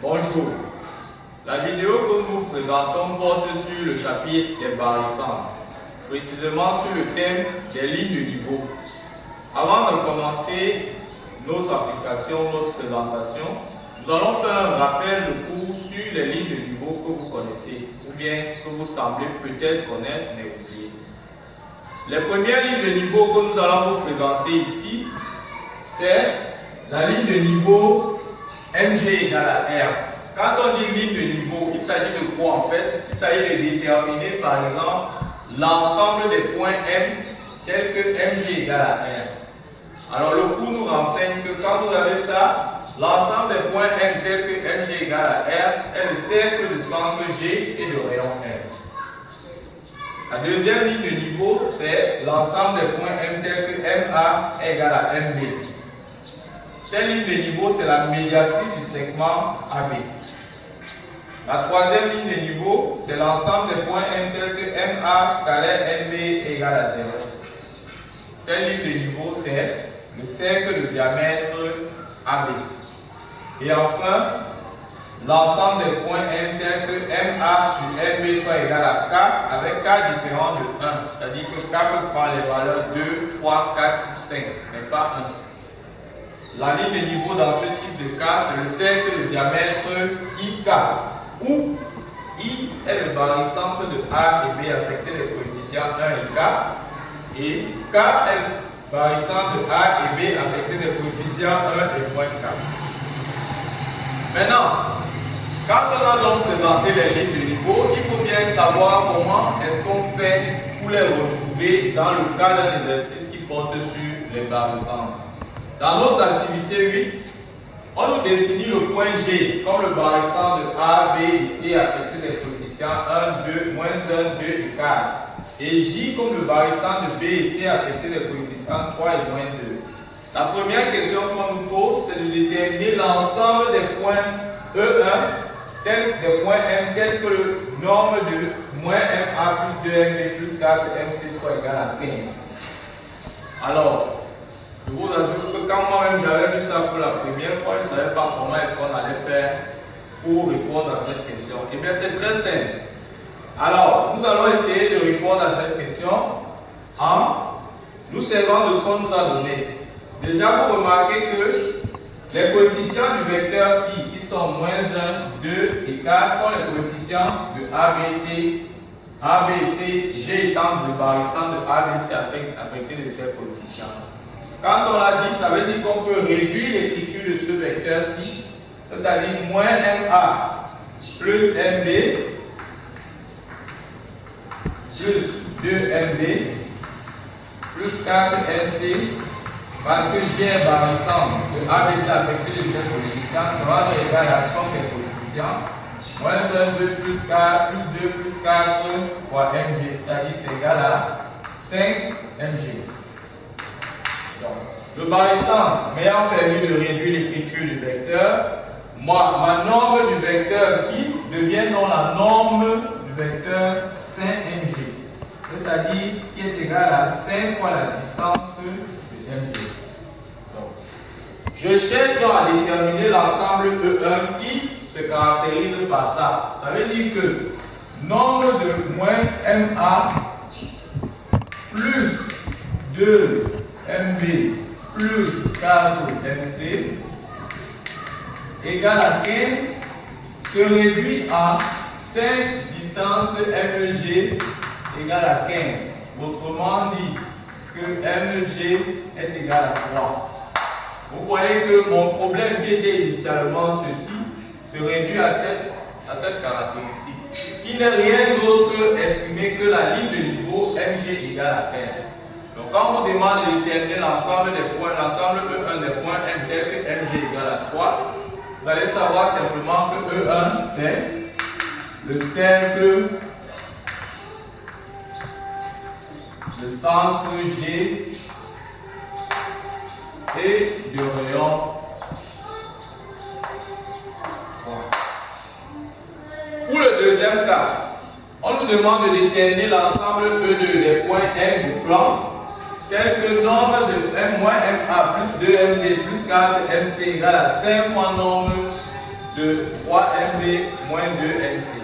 Bonjour. La vidéo que nous présentons porte sur le chapitre des barycentres, précisément sur le thème des lignes de niveau. Avant de commencer notre application, notre présentation, nous allons faire un rappel de cours sur les lignes de niveau que vous connaissez, ou bien que vous semblez peut-être connaître mais oublier. Les premières lignes de niveau que nous allons vous présenter ici, c'est la ligne de niveau MG égale à R. Quand on dit ligne de niveau, il s'agit de quoi en fait? Il s'agit de déterminer par exemple l'ensemble des points M tels que MG égale à R. Alors le cours nous renseigne que quand vous avez ça, l'ensemble des points M tels que MG égale à R est le cercle de centre G et de rayon R. La deuxième ligne de niveau, c'est l'ensemble des points M tels que MA égale à MB. Cette ligne de niveau, c'est la médiatrice du segment AB. La troisième ligne de niveau, c'est l'ensemble des points M tels que MA scalaire MB égale à 0. Cette ligne de niveau, c'est le cercle de diamètre AB. Et enfin, l'ensemble des points M tels que MA sur MB soit égal à K avec K différent de 1. C'est-à-dire que K peut prendre les valeurs 2, 3, 4 ou 5, mais pas 1. La ligne de niveau dans ce type de cas, c'est le cercle de diamètre IK, où I est le barycentre de A et B affecté des coefficients 1 et K, et K est le barycentre de A et B affecté des coefficients 1 et moins K. Maintenant, quand on a donc présenté les lignes de niveau, il faut bien savoir comment est-ce qu'on fait pour les retrouver dans le cas d'un exercice qui porte sur les barycentres. Dans notre activité 8, on nous définit le point G comme le barycentre de A, B et C affecté des coefficients 1, 2, moins 1, 2 et 4. Et J comme le barycentre de B et C affecté des coefficients 3 et moins 2. La première question qu'on nous pose, c'est de déterminer l'ensemble des points E1, des points M, tels que le norme de moins MA plus 2MB plus 4 MC soit égal à 15. Alors, je vous assure que quand moi-même j'avais vu ça pour la première fois, je ne savais pas comment est-ce qu'on allait faire pour répondre à cette question. Et bien c'est très simple. Alors, nous allons essayer de répondre à cette question en nous servant de ce qu'on nous a donné. Déjà, vous remarquez que les coefficients du vecteur ci, qui sont moins 1, 2 et 4, sont les coefficients de ABC, ABC, G étant le barycentre de ABC affecté de ces coefficients. Quand on l'a dit, ça veut dire qu'on peut réduire l'écriture de ce vecteur-ci, c'est-à-dire moins MA plus MB plus 2MB plus 4MC, parce que G est barycentre de ABC affecté de ces coefficients, ça va être égal à la somme des coefficients, moins 1, 2 plus 4, plus 2 plus 4 fois MG, c'est-à-dire c'est égal à 5MG. Donc, le barycentre m'ayant permis de réduire l'écriture du vecteur, ma norme du vecteur ci devient donc la norme du vecteur 5mg, c'est-à-dire qui est égal à 5 fois la distance de mg. Donc, je cherche donc à déterminer l'ensemble E1 qui se caractérise par ça. Ça veut dire que norme de moins MA plus 2 MB plus 4 MC égale à 15 se réduit à 5 distance MEG égale à 15. Autrement dit que MEG est égal à 3. Vous voyez que mon problème qui était initialement ceci se réduit à cette caractéristique, qui n'est rien d'autre exprimé que la ligne de niveau MG égale à 15. Donc quand on vous demande de déterminer l'ensemble des points, l'ensemble E1 des points M tel que MG égale à 3, vous allez savoir simplement que E1 c'est le cercle de centre G et de rayon. Pour le deuxième cas, on nous demande de déterminer l'ensemble E2 des points M du plan, tel que norme de M moins MA plus 2MD plus 4MC égale à 5 fois norme de 3MB moins 2MC.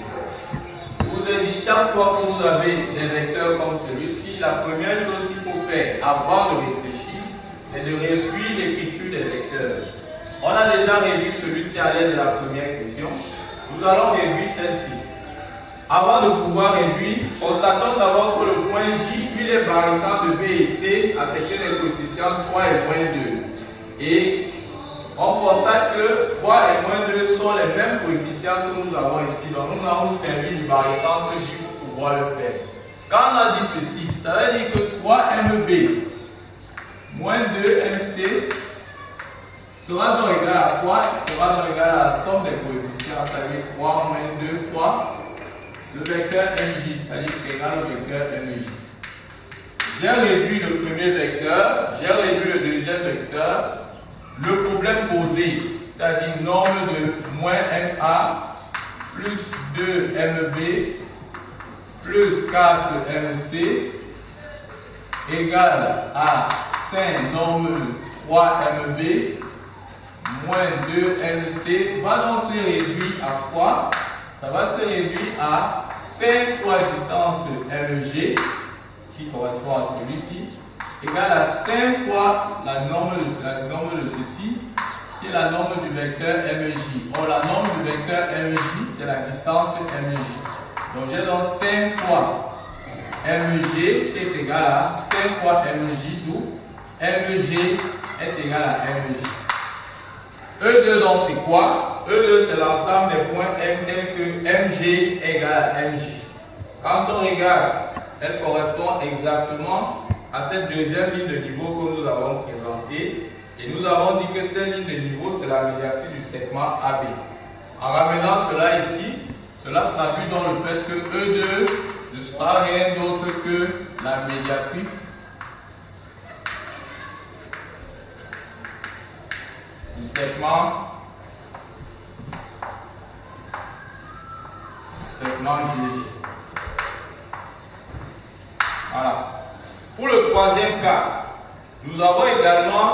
Vous avez dit, chaque fois que vous avez des vecteurs comme celui-ci, la première chose qu'il faut faire avant de réfléchir, c'est de réduire l'écriture des vecteurs. On a déjà réduit celui-ci à l'aide de la première question. Nous allons réduire celle-ci. Avant de pouvoir réduire, constatons d'abord que le point J, lui, est barrissant de B et C affecté des coefficients 3 et moins 2. Et on constate que 3 et moins 2 sont les mêmes coefficients que nous avons ici. Donc nous avons servi du barrissant J pour pouvoir le faire. Quand on a dit ceci, ça veut dire que 3MB moins 2MC sera donc égal à quoi? Sera donc égal à la somme des coefficients, c'est-à-dire 3 moins 2 fois le vecteur MJ, c'est-à-dire c'est égal au vecteur MJ. J'ai réduit le premier vecteur, j'ai réduit le deuxième vecteur. Le problème posé, c'est-à-dire norme de moins MA plus 2MB plus 4MC égale à 5 norme de 3MB moins 2MC va donc se réduire à quoi? Ça va se réduire à 5 fois distance MG qui correspond à celui-ci égale à 5 fois la norme de ceci qui est la norme du vecteur MJ. Or la norme du vecteur MJ c'est la distance MJ. Donc j'ai donc 5 fois MG qui est égal à 5 fois MJ d'où MG est égal à MJ. E2 donc c'est quoi? E2 c'est l'ensemble des points M tels que MG est égal à MJ. Quand on regarde, elle correspond exactement à cette deuxième ligne de niveau que nous avons présentée. Et nous avons dit que cette ligne de niveau c'est la médiatrice du segment AB. En ramenant cela ici, cela traduit dans le fait que E2 ne sera rien d'autre que la médiatrice du segment GG. Voilà. Pour le troisième cas, nous avons également,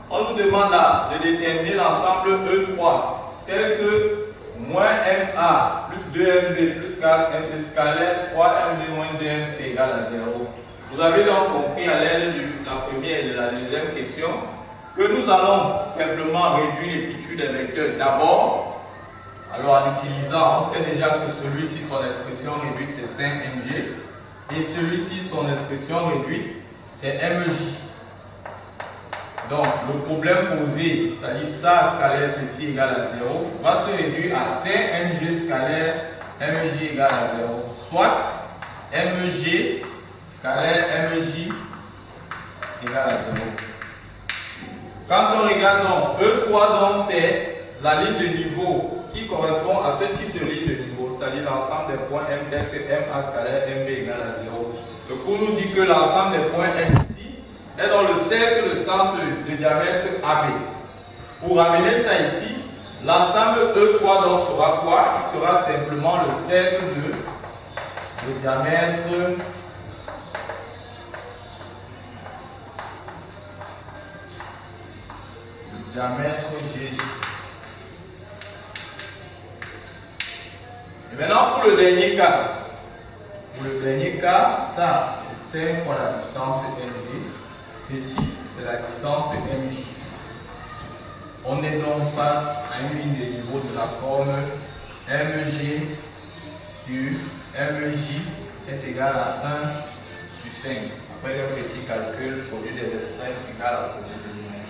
on nous demande de déterminer l'ensemble E3 tel que moins MA plus 2MB plus 4MB scalaire 3MB moins 2MC égale à 0. Vous avez donc compris à l'aide de la première et de la deuxième question que nous allons simplement réduire l'écriture des vecteurs d'abord. Alors en utilisant, on sait déjà que celui-ci, son expression réduite c'est 5MG et celui-ci, son expression réduite c'est MJ. Donc le problème posé, c'est-à-dire ça scalaire ceci égale à 0, va se réduire à 5MG scalaire MJ égale à 0. Soit MG scalaire MJ égale à 0. Quand on regarde donc, E3 donc c'est la ligne de niveau qui correspond à ce type de ligne de niveau, c'est-à-dire l'ensemble des points M tel que MA scalaire MB égale à 0. Le cours nous dit que l'ensemble des points M ici est dans le cercle de centre de diamètre AB. Pour ramener ça ici, l'ensemble E3 donc sera quoi? Il sera simplement le cercle de diamètre GG. Et maintenant pour le dernier cas. Pour le dernier cas, ça c'est 5 fois la distance MG. Ceci c'est la distance MJ. On est donc face à une ligne de niveau de la forme MG sur MJ est égal à 1 sur 5. Après un petit calcul, produit des extrêmes égal à produit de lumière.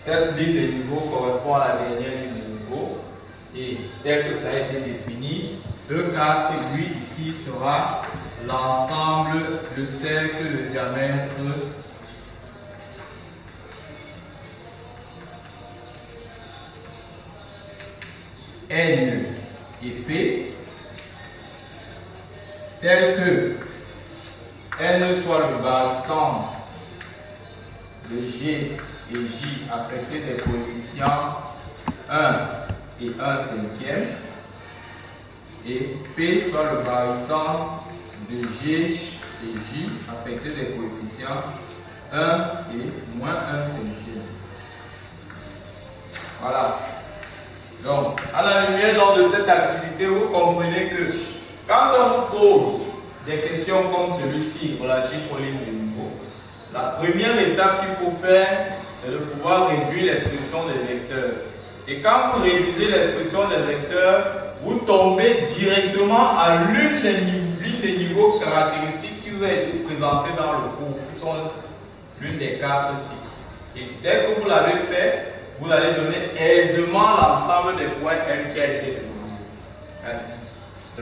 Cette ligne de niveau correspond à la dernière ligne de niveau et tel que ça a été défini, E4 lui ici sera l'ensemble de cercle de diamètre N et P tel que N soit le barrissant de G et J affecté des coefficients 1 et 1 cinquième et P soit le barrissant de G et J affecté des coefficients 1 et moins 1 cinquième. Voilà. Donc, à la lumière lors de cette activité, vous comprenez que quand on vous pose des questions comme celui-ci relatives aux lignes de niveau, la première étape qu'il faut faire, c'est de pouvoir réduire l'expression des vecteurs. Et quand vous réduisez l'expression des vecteurs, vous tombez directement à l'une des niveaux caractéristiques qui vous a été présentés dans le cours, qui sont l'une des 4 cycles. Et dès que vous l'avez fait, vous allez donner aisément l'ensemble des points N qui a été déterminé. Merci.